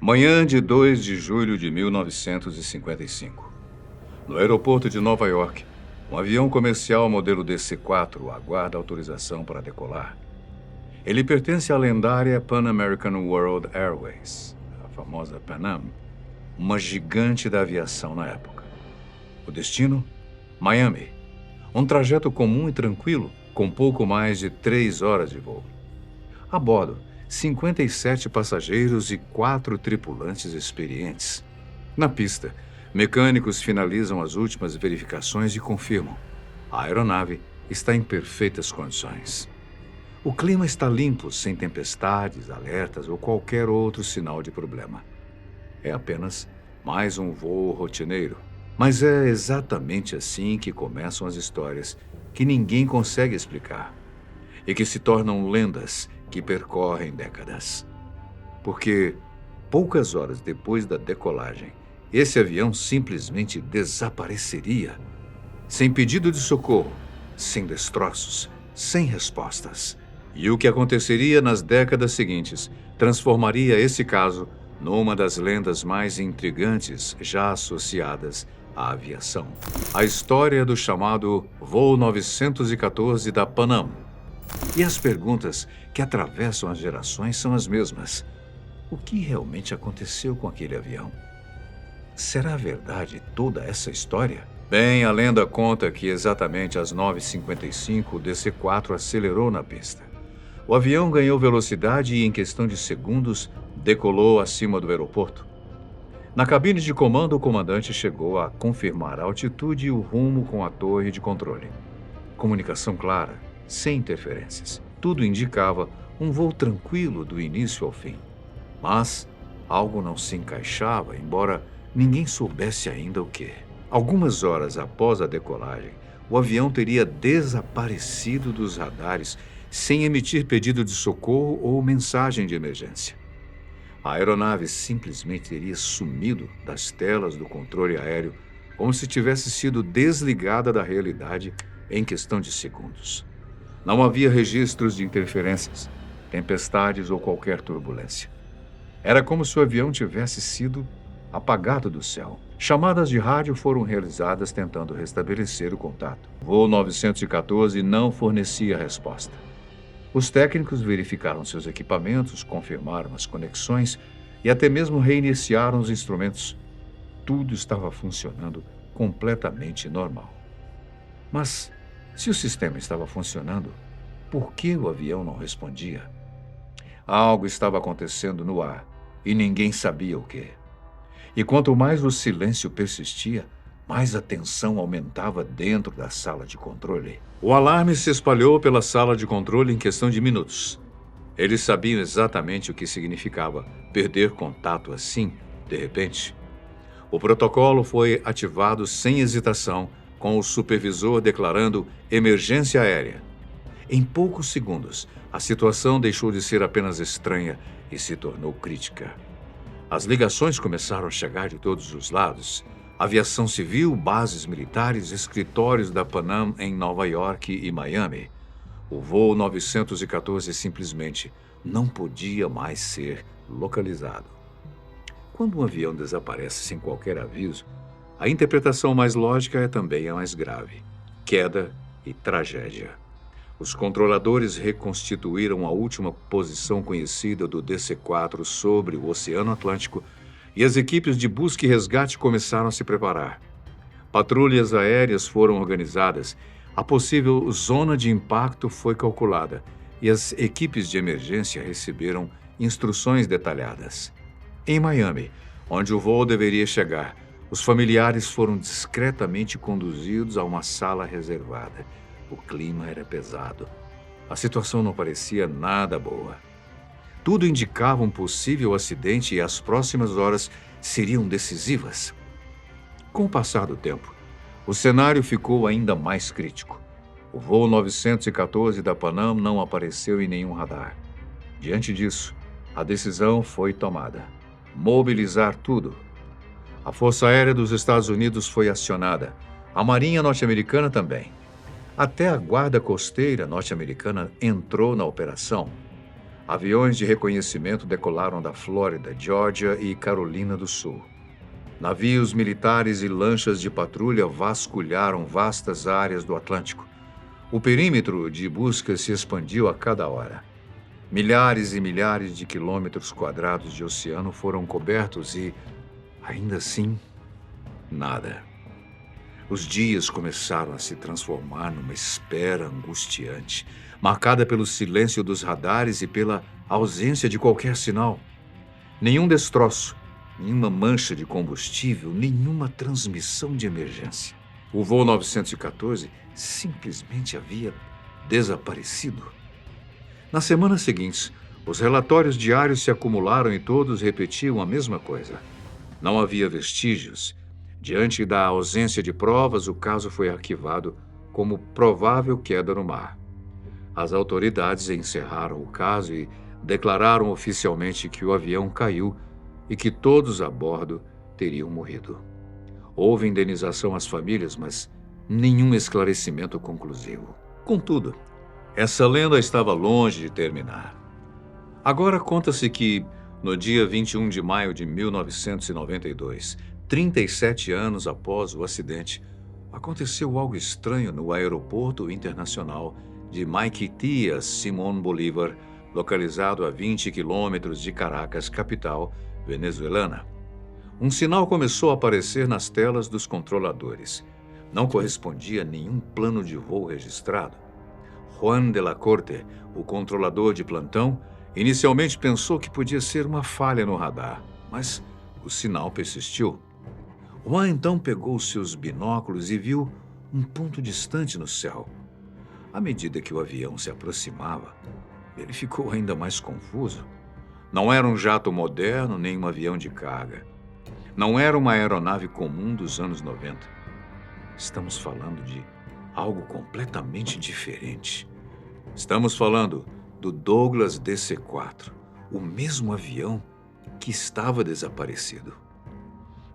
Manhã de 2 de julho de 1955. No aeroporto de Nova York, um avião comercial modelo DC-4 aguarda autorização para decolar. Ele pertence à lendária Pan American World Airways, a famosa Pan Am, uma gigante da aviação na época. O destino? Miami. Um trajeto comum e tranquilo, com pouco mais de 3 horas de voo. A bordo, 57 passageiros e 4 tripulantes experientes. Na pista, mecânicos finalizam as últimas verificações e confirmam: a aeronave está em perfeitas condições. O clima está limpo, sem tempestades, alertas ou qualquer outro sinal de problema. É apenas mais um voo rotineiro. Mas é exatamente assim que começam as histórias que ninguém consegue explicar e que se tornam lendas que percorrem décadas. Porque, poucas horas depois da decolagem, esse avião simplesmente desapareceria. Sem pedido de socorro, sem destroços, sem respostas. E o que aconteceria nas décadas seguintes transformaria esse caso numa das lendas mais intrigantes já associadas à aviação. A história do chamado Voo 914 da Pan Am. E as perguntas que atravessam as gerações são as mesmas. O que realmente aconteceu com aquele avião? Será verdade toda essa história? Bem, a lenda conta que exatamente às 9h55 o DC-4 acelerou na pista. O avião ganhou velocidade e, em questão de segundos, decolou acima do aeroporto. Na cabine de comando, o comandante chegou a confirmar a altitude e o rumo com a torre de controle. Comunicação clara, sem interferências. Tudo indicava um voo tranquilo do início ao fim. Mas algo não se encaixava, embora ninguém soubesse ainda o que. Algumas horas após a decolagem, o avião teria desaparecido dos radares sem emitir pedido de socorro ou mensagem de emergência. A aeronave simplesmente teria sumido das telas do controle aéreo, como se tivesse sido desligada da realidade em questão de segundos. Não havia registros de interferências, tempestades ou qualquer turbulência. Era como se o avião tivesse sido apagado do céu. Chamadas de rádio foram realizadas tentando restabelecer o contato. O voo 914 não fornecia resposta. Os técnicos verificaram seus equipamentos, confirmaram as conexões e até mesmo reiniciaram os instrumentos. Tudo estava funcionando completamente normal. Mas, se o sistema estava funcionando, por que o avião não respondia? Algo estava acontecendo no ar e ninguém sabia o quê. E quanto mais o silêncio persistia, mais a tensão aumentava dentro da sala de controle. O alarme se espalhou pela sala de controle em questão de minutos. Eles sabiam exatamente o que significava perder contato assim, de repente. O protocolo foi ativado sem hesitação, com o supervisor declarando emergência aérea. Em poucos segundos, a situação deixou de ser apenas estranha e se tornou crítica. As ligações começaram a chegar de todos os lados. Aviação civil, bases militares, escritórios da Pan Am em Nova York e Miami. O voo 914 simplesmente não podia mais ser localizado. Quando um avião desaparece sem qualquer aviso, a interpretação mais lógica é também a mais grave: queda e tragédia. Os controladores reconstituíram a última posição conhecida do DC-4 sobre o Oceano Atlântico e as equipes de busca e resgate começaram a se preparar. Patrulhas aéreas foram organizadas, a possível zona de impacto foi calculada e as equipes de emergência receberam instruções detalhadas. Em Miami, onde o voo deveria chegar, os familiares foram discretamente conduzidos a uma sala reservada. O clima era pesado. A situação não parecia nada boa. Tudo indicava um possível acidente e as próximas horas seriam decisivas. Com o passar do tempo, o cenário ficou ainda mais crítico. O voo 914 da Pan Am não apareceu em nenhum radar. Diante disso, a decisão foi tomada: mobilizar tudo. A Força Aérea dos Estados Unidos foi acionada, a Marinha norte-americana também. Até a Guarda Costeira norte-americana entrou na operação. Aviões de reconhecimento decolaram da Flórida, Geórgia e Carolina do Sul. Navios militares e lanchas de patrulha vasculharam vastas áreas do Atlântico. O perímetro de busca se expandiu a cada hora. Milhares e milhares de quilômetros quadrados de oceano foram cobertos e, ainda assim, nada. Os dias começaram a se transformar numa espera angustiante, marcada pelo silêncio dos radares e pela ausência de qualquer sinal. Nenhum destroço, nenhuma mancha de combustível, nenhuma transmissão de emergência. O voo 914 simplesmente havia desaparecido. Nas semanas seguintes, os relatórios diários se acumularam e todos repetiam a mesma coisa. Não havia vestígios. Diante da ausência de provas, o caso foi arquivado como provável queda no mar. As autoridades encerraram o caso e declararam oficialmente que o avião caiu e que todos a bordo teriam morrido. Houve indenização às famílias, mas nenhum esclarecimento conclusivo. Contudo, essa lenda estava longe de terminar. Agora conta-se que, no dia 21 de maio de 1992, 37 anos após o acidente, aconteceu algo estranho no aeroporto internacional de Maiquetía Simón Bolívar, localizado a 20 quilômetros de Caracas, capital venezuelana. Um sinal começou a aparecer nas telas dos controladores. Não correspondia a nenhum plano de voo registrado. Juan de la Corte, o controlador de plantão, inicialmente pensou que podia ser uma falha no radar, mas o sinal persistiu. Juan então pegou seus binóculos e viu um ponto distante no céu. À medida que o avião se aproximava, ele ficou ainda mais confuso. Não era um jato moderno nem um avião de carga. Não era uma aeronave comum dos anos 90. Estamos falando de algo completamente diferente. Estamos falando do Douglas DC-4, o mesmo avião que estava desaparecido.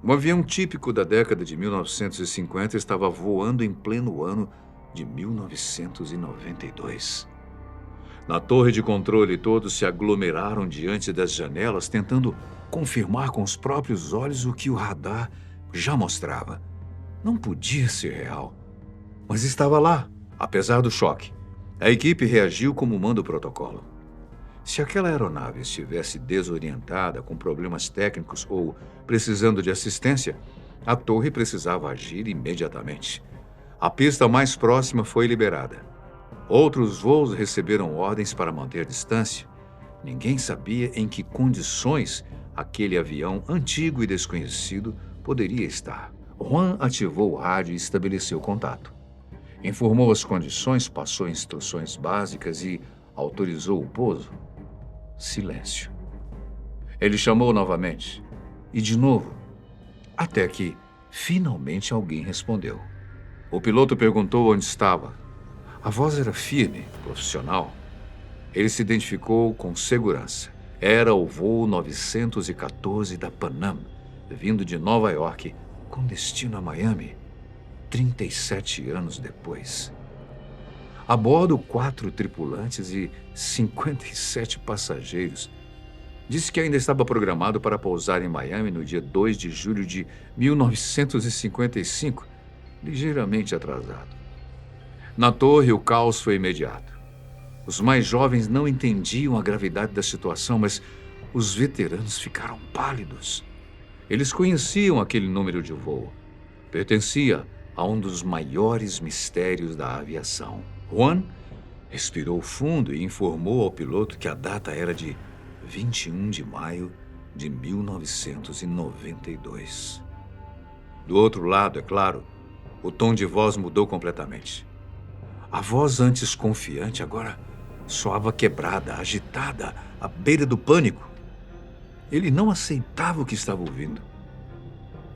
Um avião típico da década de 1950 estava voando em pleno ano de 1992. Na torre de controle, todos se aglomeraram diante das janelas, tentando confirmar com os próprios olhos o que o radar já mostrava. Não podia ser real, mas estava lá, apesar do choque. A equipe reagiu como manda o protocolo. Se aquela aeronave estivesse desorientada, com problemas técnicos ou precisando de assistência, a torre precisava agir imediatamente. A pista mais próxima foi liberada. Outros voos receberam ordens para manter distância. Ninguém sabia em que condições aquele avião antigo e desconhecido poderia estar. Juan ativou o rádio e estabeleceu contato. Informou as condições, passou instruções básicas e autorizou o pouso. Silêncio. Ele chamou novamente. E de novo. Até que, finalmente, alguém respondeu. O piloto perguntou onde estava. A voz era firme, profissional. Ele se identificou com segurança. Era o voo 914 da Panam, vindo de Nova York, com destino a Miami, 37 anos depois. A bordo, 4 tripulantes e 57 passageiros. Disse que ainda estava programado para pousar em Miami no dia 2 de julho de 1955, ligeiramente atrasado. Na torre, o caos foi imediato. Os mais jovens não entendiam a gravidade da situação, mas os veteranos ficaram pálidos. Eles conheciam aquele número de voo. Pertencia a um dos maiores mistérios da aviação. Juan respirou fundo e informou ao piloto que a data era de 21 de maio de 1992. Do outro lado, é claro, o tom de voz mudou completamente. A voz antes confiante agora soava quebrada, agitada, à beira do pânico. Ele não aceitava o que estava ouvindo.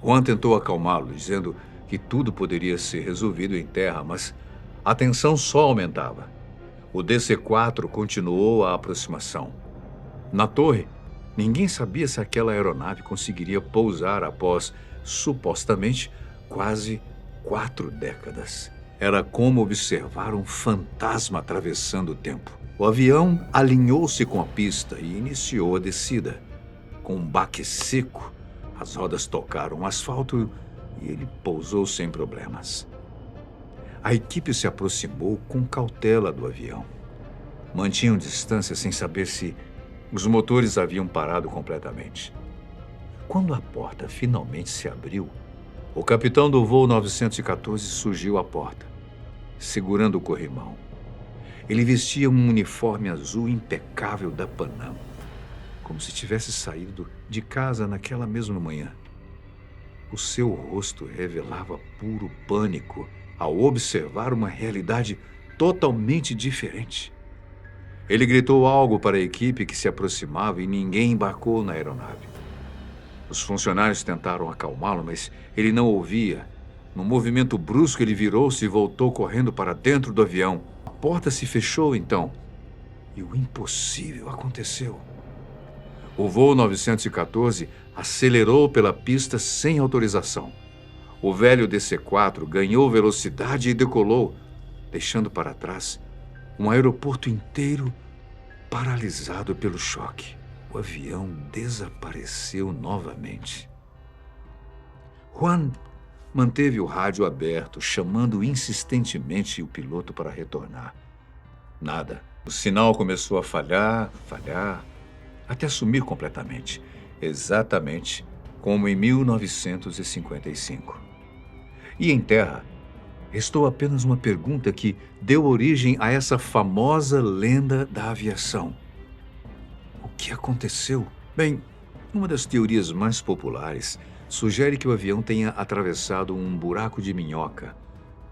Juan tentou acalmá-lo, dizendo que tudo poderia ser resolvido em terra, mas a tensão só aumentava. O DC-4 continuou a aproximação. Na torre, ninguém sabia se aquela aeronave conseguiria pousar após, supostamente, quase 4 décadas. Era como observar um fantasma atravessando o tempo. O avião alinhou-se com a pista e iniciou a descida. Com um baque seco, as rodas tocaram o asfalto e ele pousou sem problemas. A equipe se aproximou com cautela do avião. Mantinham distância sem saber se os motores haviam parado completamente. Quando a porta finalmente se abriu, o capitão do voo 914 surgiu à porta, segurando o corrimão. Ele vestia um uniforme azul impecável da Panam, como se tivesse saído de casa naquela mesma manhã. O seu rosto revelava puro pânico ao observar uma realidade totalmente diferente. Ele gritou algo para a equipe que se aproximava e ninguém embarcou na aeronave. Os funcionários tentaram acalmá-lo, mas ele não ouvia. Num movimento brusco, ele virou-se e voltou correndo para dentro do avião. A porta se fechou então, e o impossível aconteceu. O voo 914 acelerou pela pista sem autorização. O velho DC-4 ganhou velocidade e decolou, deixando para trás um aeroporto inteiro paralisado pelo choque. O avião desapareceu novamente. Juan manteve o rádio aberto, chamando insistentemente o piloto para retornar. Nada. O sinal começou a falhar, até sumir completamente, exatamente como em 1955. E em terra, restou apenas uma pergunta que deu origem a essa famosa lenda da aviação. O que aconteceu? Bem, uma das teorias mais populares sugere que o avião tenha atravessado um buraco de minhoca,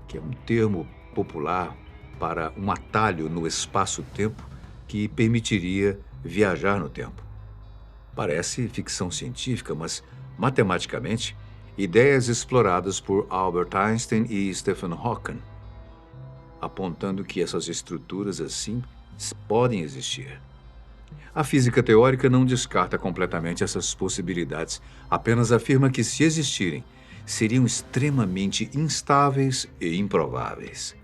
que é um termo popular para um atalho no espaço-tempo que permitiria viajar no tempo. Parece ficção científica, mas matematicamente, ideias exploradas por Albert Einstein e Stephen Hawking, apontando que essas estruturas assim podem existir. A física teórica não descarta completamente essas possibilidades, apenas afirma que, se existirem, seriam extremamente instáveis e improváveis.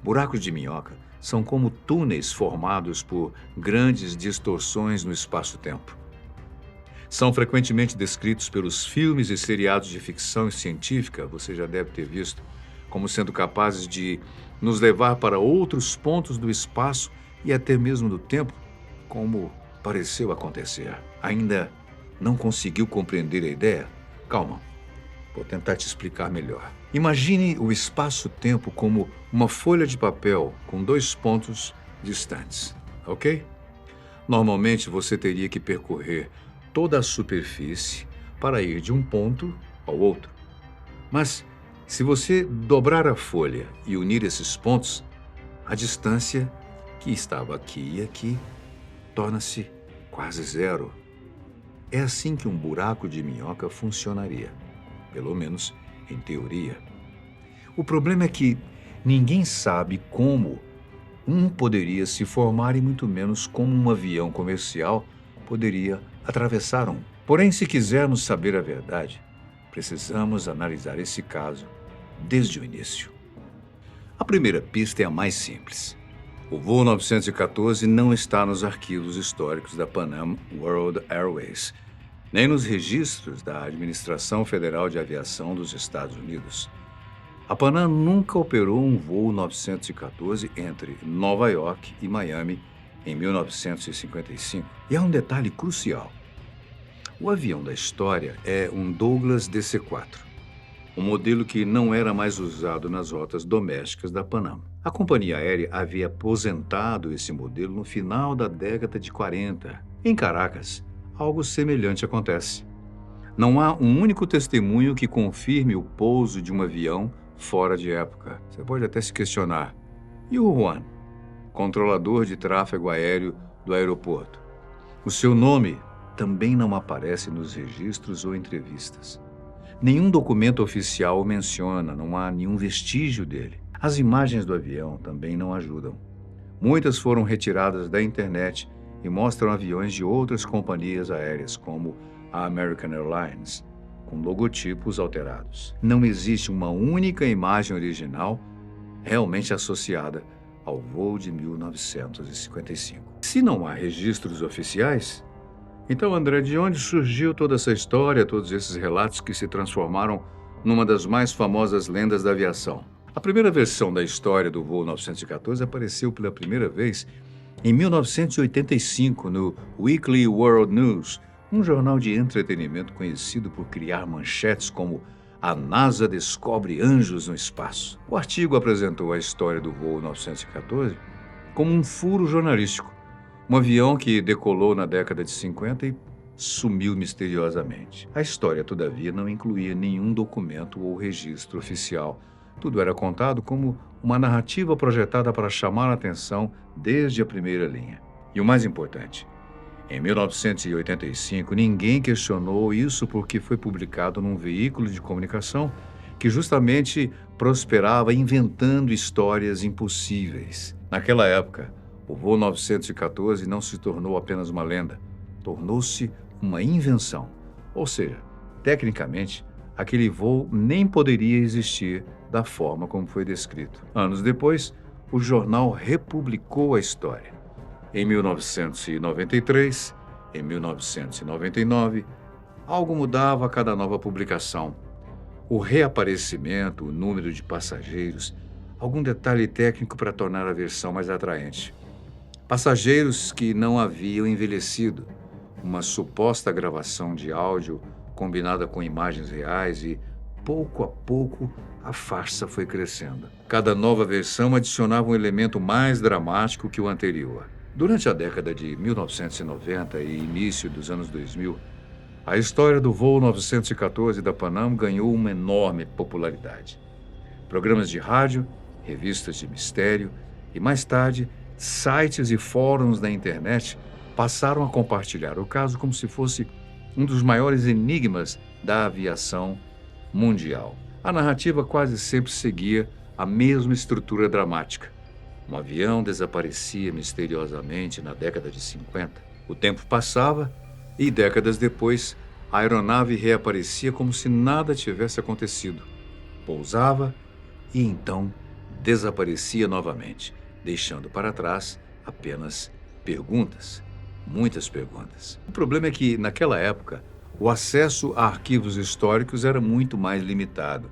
Buracos de minhoca são como túneis formados por grandes distorções no espaço-tempo. São frequentemente descritos pelos filmes e seriados de ficção científica, você já deve ter visto, como sendo capazes de nos levar para outros pontos do espaço e até mesmo do tempo, como pareceu acontecer. Ainda não conseguiu compreender a ideia? Calma, vou tentar te explicar melhor. Imagine o espaço-tempo como uma folha de papel com dois pontos distantes, ok? Normalmente você teria que percorrer toda a superfície para ir de um ponto ao outro. Mas, se você dobrar a folha e unir esses pontos, a distância que estava aqui e aqui torna-se quase zero. É assim que um buraco de minhoca funcionaria, pelo menos em teoria. O problema é que ninguém sabe como um poderia se formar e muito menos como um avião comercial poderia atravessar um. Porém, se quisermos saber a verdade, precisamos analisar esse caso desde o início. A primeira pista é a mais simples. O voo 914 não está nos arquivos históricos da Pan Am World Airways, nem nos registros da Administração Federal de Aviação dos Estados Unidos. A Pan Am nunca operou um voo 914 entre Nova York e Miami em 1955. E há um detalhe crucial. O avião da história é um Douglas DC-4, um modelo que não era mais usado nas rotas domésticas da Pan Am. A companhia aérea havia aposentado esse modelo no final da década de 40. Em Caracas, algo semelhante acontece. Não há um único testemunho que confirme o pouso de um avião fora de época. Você pode até se questionar. E o Juan, controlador de tráfego aéreo do aeroporto? O seu nome também não aparece nos registros ou entrevistas. Nenhum documento oficial o menciona, não há nenhum vestígio dele. As imagens do avião também não ajudam. Muitas foram retiradas da internet e mostram aviões de outras companhias aéreas, como a American Airlines, com logotipos alterados. Não existe uma única imagem original realmente associada ao voo de 1955. Se não há registros oficiais, então, André, de onde surgiu toda essa história, todos esses relatos que se transformaram numa das mais famosas lendas da aviação? A primeira versão da história do voo 914 apareceu pela primeira vez em 1985 no Weekly World News, um jornal de entretenimento conhecido por criar manchetes como "A NASA descobre anjos no espaço". O artigo apresentou a história do voo 914 como um furo jornalístico, um avião que decolou na década de 50 e sumiu misteriosamente. A história, todavia, não incluía nenhum documento ou registro oficial. Tudo era contado como uma narrativa projetada para chamar a atenção desde a primeira linha. E o mais importante, em 1985, ninguém questionou isso porque foi publicado num veículo de comunicação que justamente prosperava inventando histórias impossíveis. Naquela época, o voo 914 não se tornou apenas uma lenda, tornou-se uma invenção. Ou seja, tecnicamente, aquele voo nem poderia existir da forma como foi descrito. Anos depois, o jornal republicou a história. Em 1993, em 1999, algo mudava a cada nova publicação. O reaparecimento, o número de passageiros, algum detalhe técnico para tornar a versão mais atraente. Passageiros que não haviam envelhecido, uma suposta gravação de áudio combinada com imagens reais e, pouco a pouco, a farsa foi crescendo. Cada nova versão adicionava um elemento mais dramático que o anterior. Durante a década de 1990 e início dos anos 2000, a história do voo 914 da Panam ganhou uma enorme popularidade. Programas de rádio, revistas de mistério e, mais tarde, sites e fóruns da internet passaram a compartilhar o caso como se fosse um dos maiores enigmas da aviação mundial. A narrativa quase sempre seguia a mesma estrutura dramática. Um avião desaparecia misteriosamente na década de 50. O tempo passava e, décadas depois, a aeronave reaparecia como se nada tivesse acontecido. Pousava e então desaparecia novamente, deixando para trás apenas perguntas, muitas perguntas. O problema é que, naquela época, o acesso a arquivos históricos era muito mais limitado.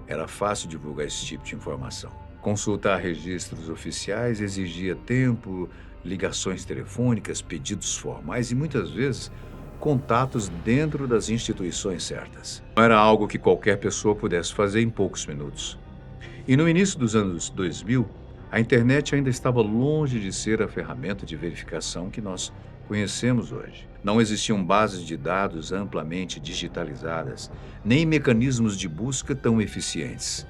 Era fácil divulgar esse tipo de informação. Consultar registros oficiais exigia tempo, ligações telefônicas, pedidos formais e, muitas vezes, contatos dentro das instituições certas. Não era algo que qualquer pessoa pudesse fazer em poucos minutos. E no início dos anos 2000, a internet ainda estava longe de ser a ferramenta de verificação que nós conhecemos hoje. Não existiam bases de dados amplamente digitalizadas, nem mecanismos de busca tão eficientes.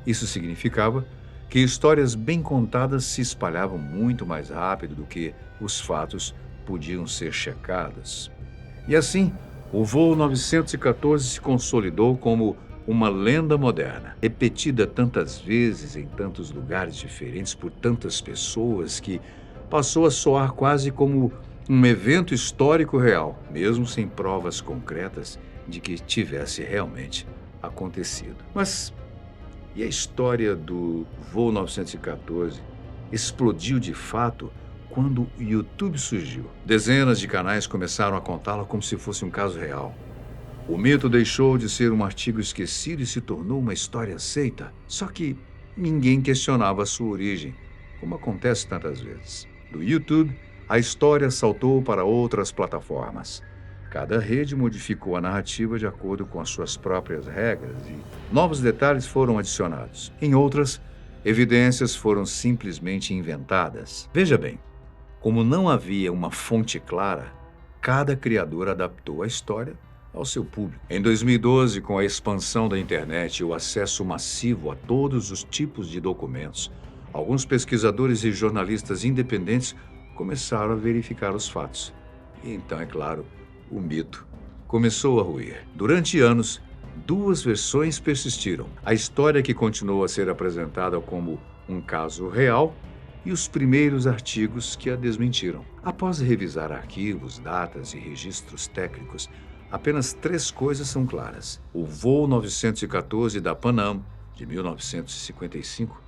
Isso significava que histórias bem contadas se espalhavam muito mais rápido do que os fatos podiam ser checados. E assim, o voo 914 se consolidou como uma lenda moderna, repetida tantas vezes em tantos lugares diferentes por tantas pessoas que passou a soar quase como um evento histórico real, mesmo sem provas concretas de que tivesse realmente acontecido. Mas e a história do voo 914 explodiu de fato quando o YouTube surgiu? Dezenas de canais começaram a contá-la como se fosse um caso real. O mito deixou de ser um artigo esquecido e se tornou uma história aceita. Só que ninguém questionava a sua origem, como acontece tantas vezes. Do YouTube, a história saltou para outras plataformas. Cada rede modificou a narrativa de acordo com as suas próprias regras e novos detalhes foram adicionados. Em outras, evidências foram simplesmente inventadas. Veja bem, como não havia uma fonte clara, cada criador adaptou a história ao seu público. Em 2012, com a expansão da internet e o acesso massivo a todos os tipos de documentos, alguns pesquisadores e jornalistas independentes começaram a verificar os fatos. E então, é claro, o mito começou a ruir. Durante anos, duas versões persistiram. A história que continuou a ser apresentada como um caso real e os primeiros artigos que a desmentiram. Após revisar arquivos, datas e registros técnicos, apenas 3 coisas são claras. O voo 914 da Panam, de 1955,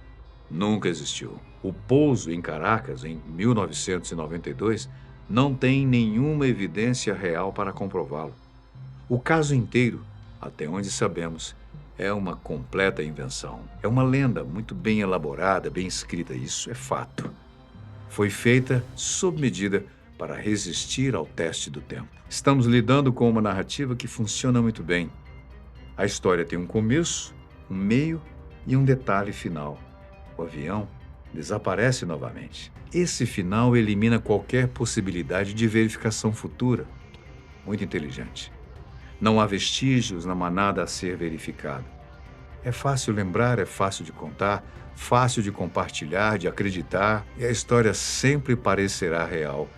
Nunca existiu. O pouso em Caracas, em 1992, não tem nenhuma evidência real para comprová-lo. O caso inteiro, até onde sabemos, é uma completa invenção. É uma lenda muito bem elaborada, bem escrita, isso é fato. Foi feita sob medida para resistir ao teste do tempo. Estamos lidando com uma narrativa que funciona muito bem. A história tem um começo, um meio e um detalhe final. O avião desaparece novamente. Esse final elimina qualquer possibilidade de verificação futura. Muito inteligente. Não há vestígios, não há nada a ser verificado. É fácil lembrar, é fácil de contar, fácil de compartilhar, de acreditar, e a história sempre parecerá real,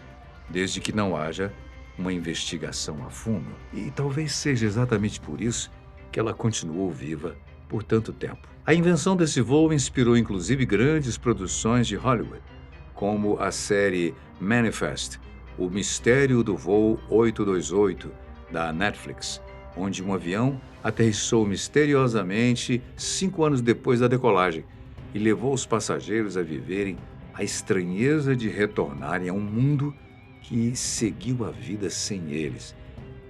desde que não haja uma investigação a fundo. E talvez seja exatamente por isso que ela continuou viva por tanto tempo. A invenção desse voo inspirou inclusive grandes produções de Hollywood, como a série Manifest, O Mistério do Voo 828, da Netflix, onde um avião aterrissou misteriosamente 5 anos depois da decolagem e levou os passageiros a viverem a estranheza de retornarem a um mundo que seguiu a vida sem eles.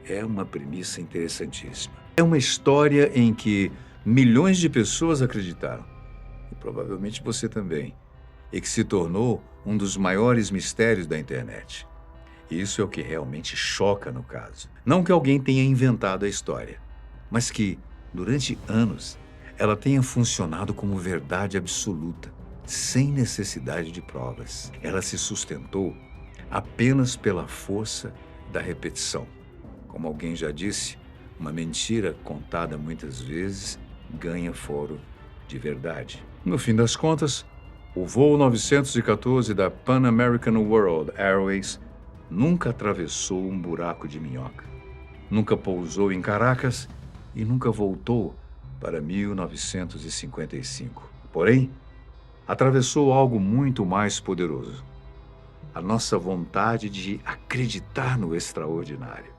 É uma premissa interessantíssima. É uma história em que milhões de pessoas acreditaram, e provavelmente você também, e que se tornou um dos maiores mistérios da internet. Isso é o que realmente choca no caso. Não que alguém tenha inventado a história, mas que, durante anos, ela tenha funcionado como verdade absoluta, sem necessidade de provas. Ela se sustentou apenas pela força da repetição. Como alguém já disse, uma mentira contada muitas vezes ganha foro de verdade. No fim das contas, o voo 914 da Pan American World Airways nunca atravessou um buraco de minhoca, nunca pousou em Caracas e nunca voltou para 1955. Porém, atravessou algo muito mais poderoso: a nossa vontade de acreditar no extraordinário.